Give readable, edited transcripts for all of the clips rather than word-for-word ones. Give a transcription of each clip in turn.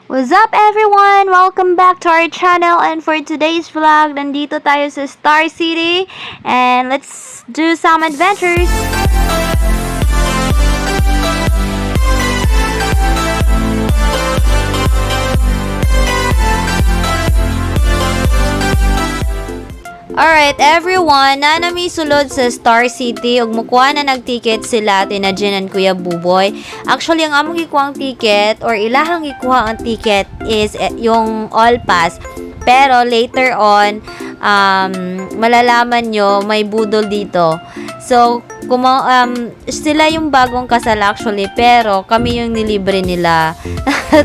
What's up everyone? Welcome back to our channel, and for today's vlog, nandito tayo sa Star City and let's do some adventures. Alright everyone, nanami sulod sa Star City ug mukuha na nag-ticket sila Tina Jen and Kuya Buboy. Actually, ang among gikuha ang ticket or ilahang gikuha ang ticket is yung all pass. Pero later on, malalaman nyo may budol dito. So, sila yung bagong kasal actually, pero kami yung nilibre nila.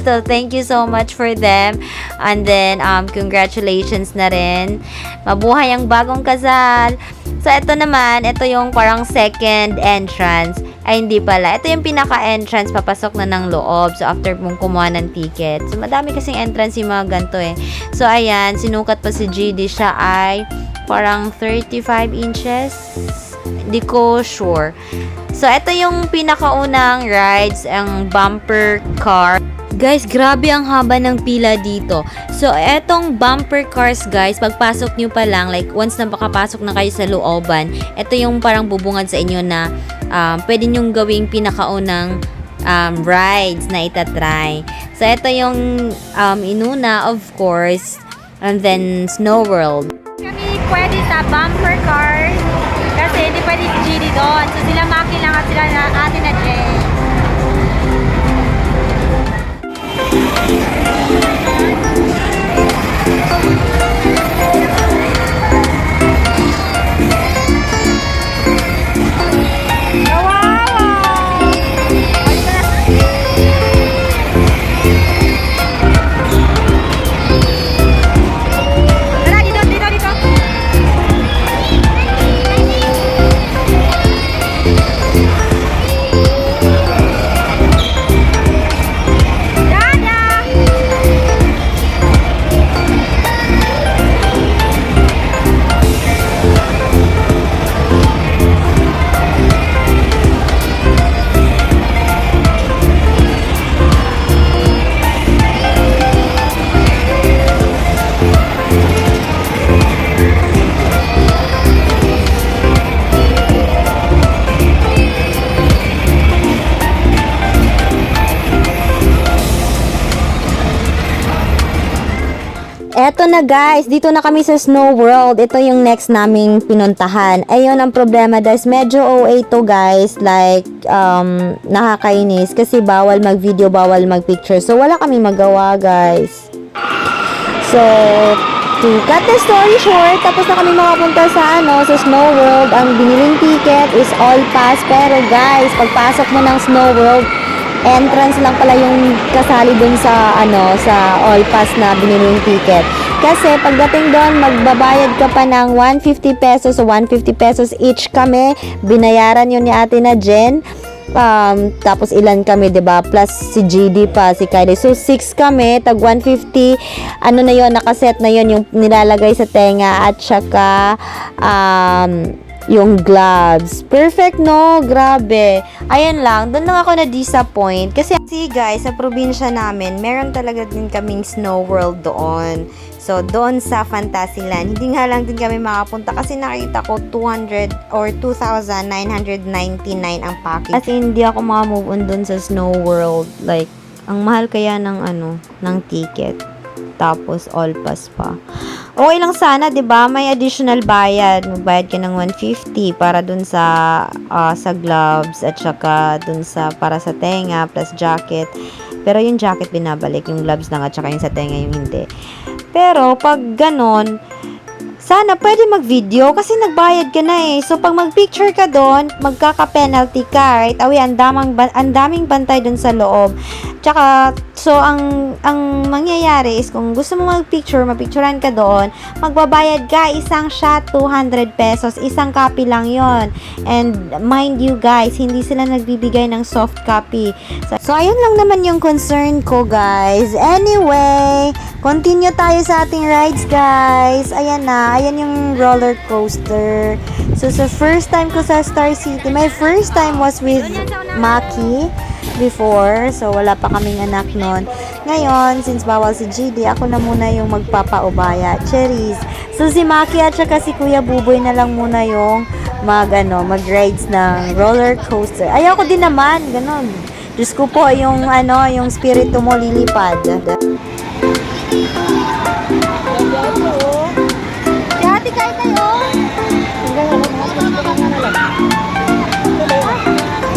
So, thank you so much for them. And then, congratulations na rin. Mabuhay ang bagong kasal. So, ito naman, ito yung parang second entrance. Ay, hindi pala. Ito yung pinaka-entrance, papasok na ng loob. So, after mong kumuha ng ticket. So, madami kasing entrance yung mga ganito eh. So, ayan, sinukat pa si GD. Siya ay parang 35 inches. Hindi ko sure. So, ito yung pinakaunang rides, ang bumper car. Guys, grabe ang haba ng pila dito. So, etong bumper cars, guys, pagpasok nyo pa lang, like, once na makapasok na kayo sa looban, ito yung parang bubungad sa inyo na pwede nyong gawing pinakaunang rides na itatry. So, ito yung inuna, of course, and then Snow World. Kami pwede sa bumper cars kasi hindi pwede si GD doon. So, sila Maki lang at sila na Ate na Jay. Eto na guys, dito na kami sa Snow World. Ito yung next naming pinuntahan. Ayun ang problema guys, medyo OA to guys. Like, nakakainis kasi bawal mag-video, bawal mag-picture. So, wala kami magawa guys. So, to cut the story short, tapos na kami makapunta sa sa Snow World. Ang biniling ticket is all pass. Pero guys, pagpasok mo ng Snow World, entrance lang pala yung kasali dun sa sa all pass na biniling ticket. Kasi pagdating doon, magbabayad ka pa ng 150 pesos o 150 pesos each kami. Binayaran yun ni Ate na Jen. Tapos ilan kami, 'di ba? Plus si GD pa, si Kylie. So 6 kami, tag 150. Ano na 'yon, nakaset na 'yon yung nilalagay sa tenga at saka yung gloves. Perfect, no? Grabe. Ayan lang, doon lang ako na-disappoint. Kasi guys, sa probinsya namin, meron talaga din kaming Snow World doon. So, doon sa Fantasyland, hindi nga lang din kami makapunta kasi nakita ko 200 or 2,999 ang package. Kasi hindi ako makamove on doon sa Snow World. Like, ang mahal kaya ng ng ticket. Tapos all pass pa. Okay lang sana, 'di ba? May additional bayad. Magbayad ka ng 150 para dun sa gloves at saka dun sa para sa tenga plus jacket. Pero yung jacket binabalik, yung gloves lang at saka yung sa tenga yung hindi. Pero pag ganon, sana pwede mag-video kasi nagbayad ka na eh. So, pag mag-picture ka doon, magkaka-penalty ka, right? Awi, ang daming bantay doon sa loob. Tsaka, so, ang mangyayari is kung gusto mo mag-picture, mapicturean ka doon, magbabayad ka, isang shot, 200 pesos, isang copy lang yon. And, mind you guys, hindi sila nagbibigay ng soft copy. So, ayun lang naman yung concern ko, guys. Anyway, continue tayo sa ating rides, guys. Ayan na, ayan yung roller coaster. So, sa first time ko sa Star City, my first time was with Maki before. So, wala pa kaming anak nun. Ngayon, since bawal si GD, ako na muna yung magpapaubaya. Cherries. So, si Maki at saka si Kuya Buboy na lang muna yung mag-rides ng roller coaster. Ayaw ko din naman, ganon. Diyos ko po, yung spirito mo lilipad. Si ate kahit tayo.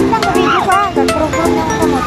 Lang, video pa. Gag-program na ako mo.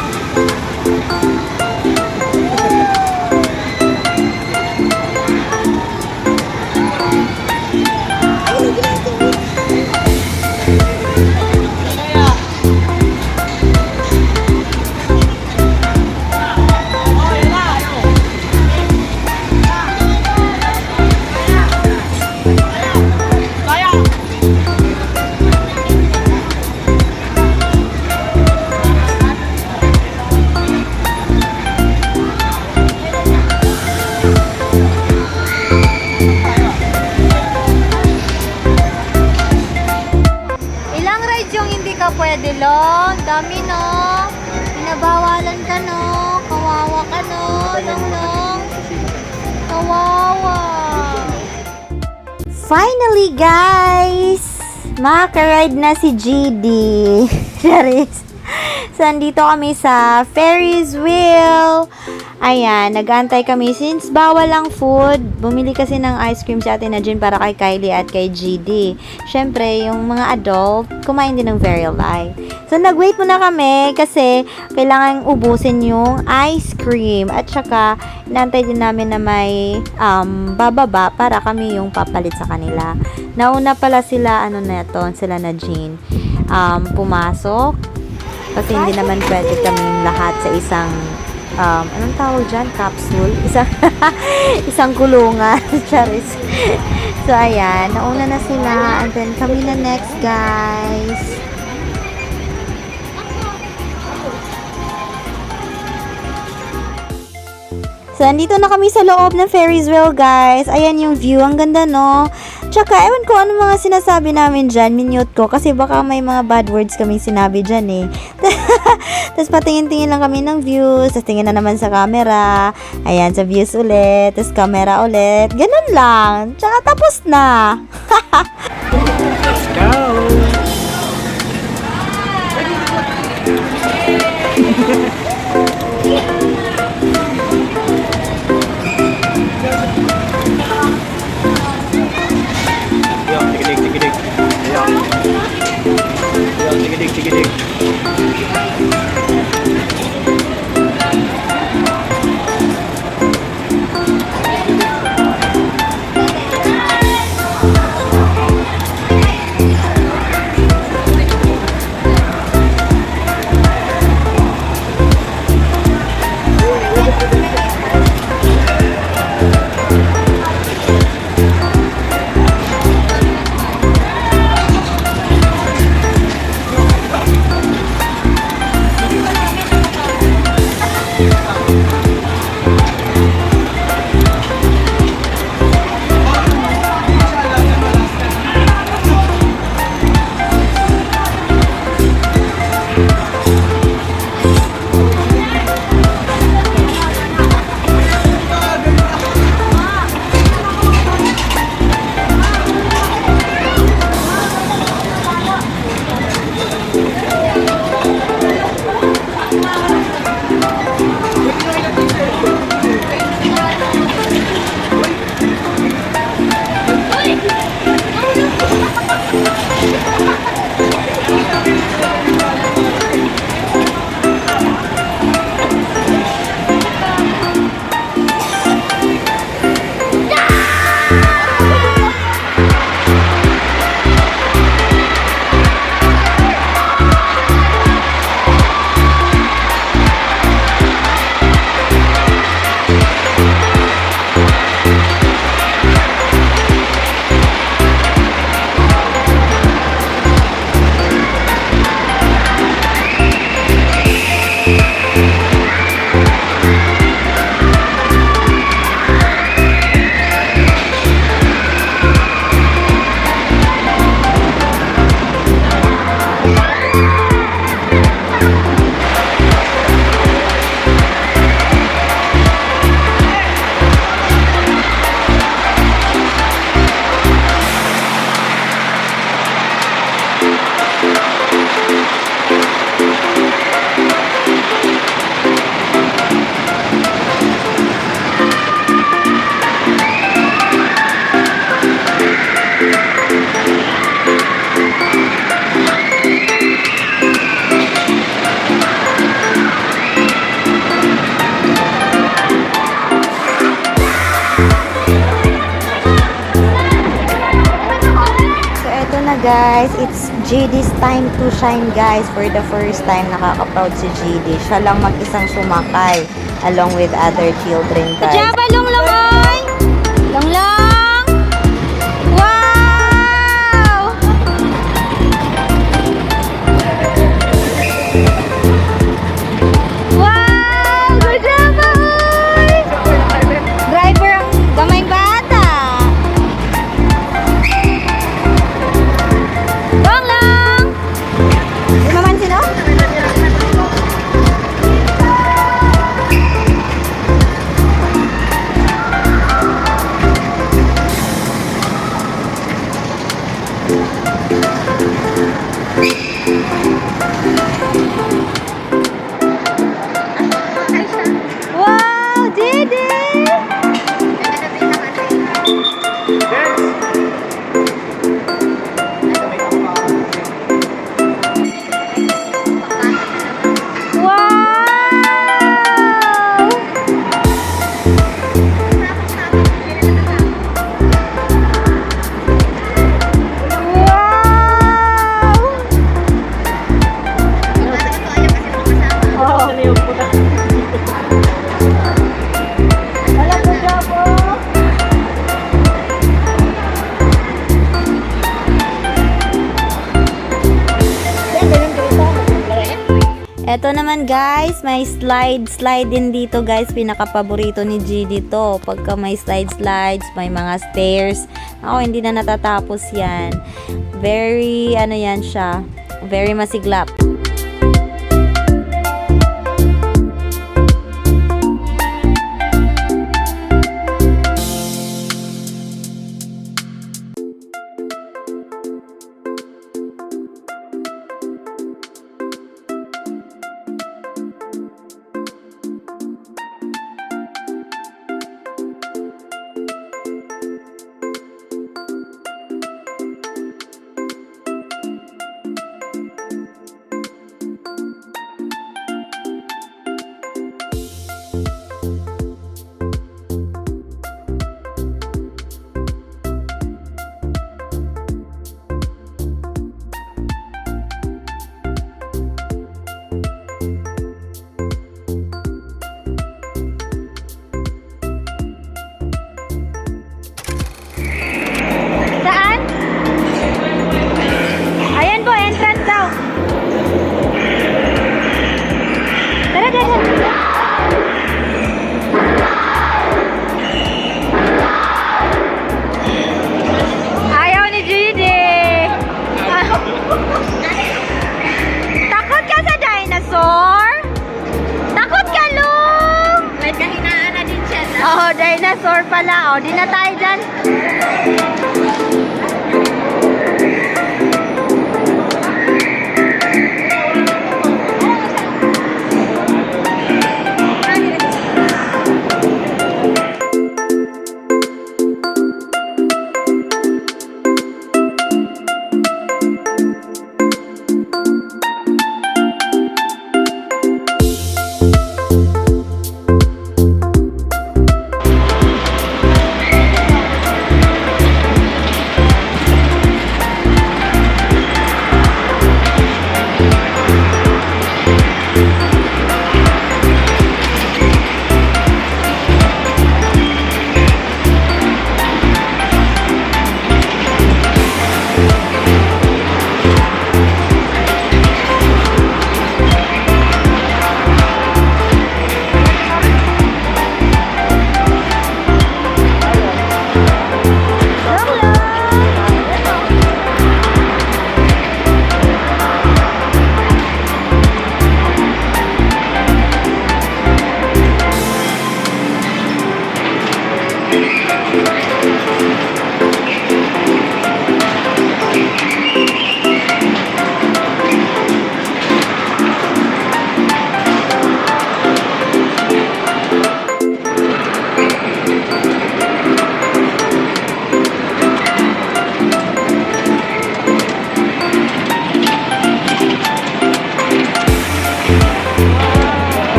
Ilang rides yung hindi ka pwede, Long? Dami, no? Pinabawalan ka, no? Kawawa ka, no? Long. Kawawa. Finally, guys! Maka-ride na si GD. Charis. So, andito kami sa Ferris wheel. Ayan, nag-aantay kami since bawal ang food. Bumili kasi ng ice cream si Ate Najin para kay Kylie at kay GD. Syempre, yung mga adult, kumain din ng Very Light. So, nag-wait muna kami kasi kailangan ubusin yung ice cream. At saka, inaantay din namin na may bababa para kami yung papalit sa kanila. Nauna pala sila, sila Najin, pumasok. Kasi hindi naman pwede kaming lahat sa isang anong tawag dyan? Capsule? Isang kulungan. Charis. So, ayan. Nauna na sila. And then, kami na next, guys. So, andito na kami sa loob ng Ferris wheel, guys. Ayan yung view. Ang ganda, no? Tsaka, ewan ko ano mga sinasabi namin dyan. Minute ko. Kasi baka may mga bad words kaming sinabi dyan, eh. Tapos, patingin-tingin lang kami ng views. Tapos, tingin na naman sa camera. Ayan, sa views ulit. Tapos, camera ulit. Ganun lang. Tsaka, tapos na. Let's go! Tigidig. Tigidig. na guys, it's GD's time to shine guys. For the first time, nakaka-proud si GD. Siya lang mag-isang sumakay along with other children guys. Jaba, Longlongoy! Longlong! Wow! Wow! Good job, Ahoy! Driver ang gamayng bata. Longlong! Di naman sino? Wow! Didi! Wow! Eto naman guys, may slide din dito guys. Pinaka-paborito ni GD to. Pagka may slides, may mga stairs. Ako, hindi na natatapos yan. Very, ano yan siya, very masiglap. Saan? Ayan po, entrance daw. Tara, tara. Ayaw ni Judy. Takot ka sa dinosaur? Takot ka, Lung? May kahinaan na din siya. Oo, dinosaur pala. O, di na tayo dyan.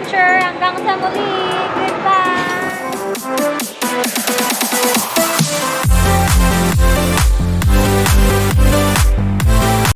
adventure. Hanggang sa muli. Goodbye!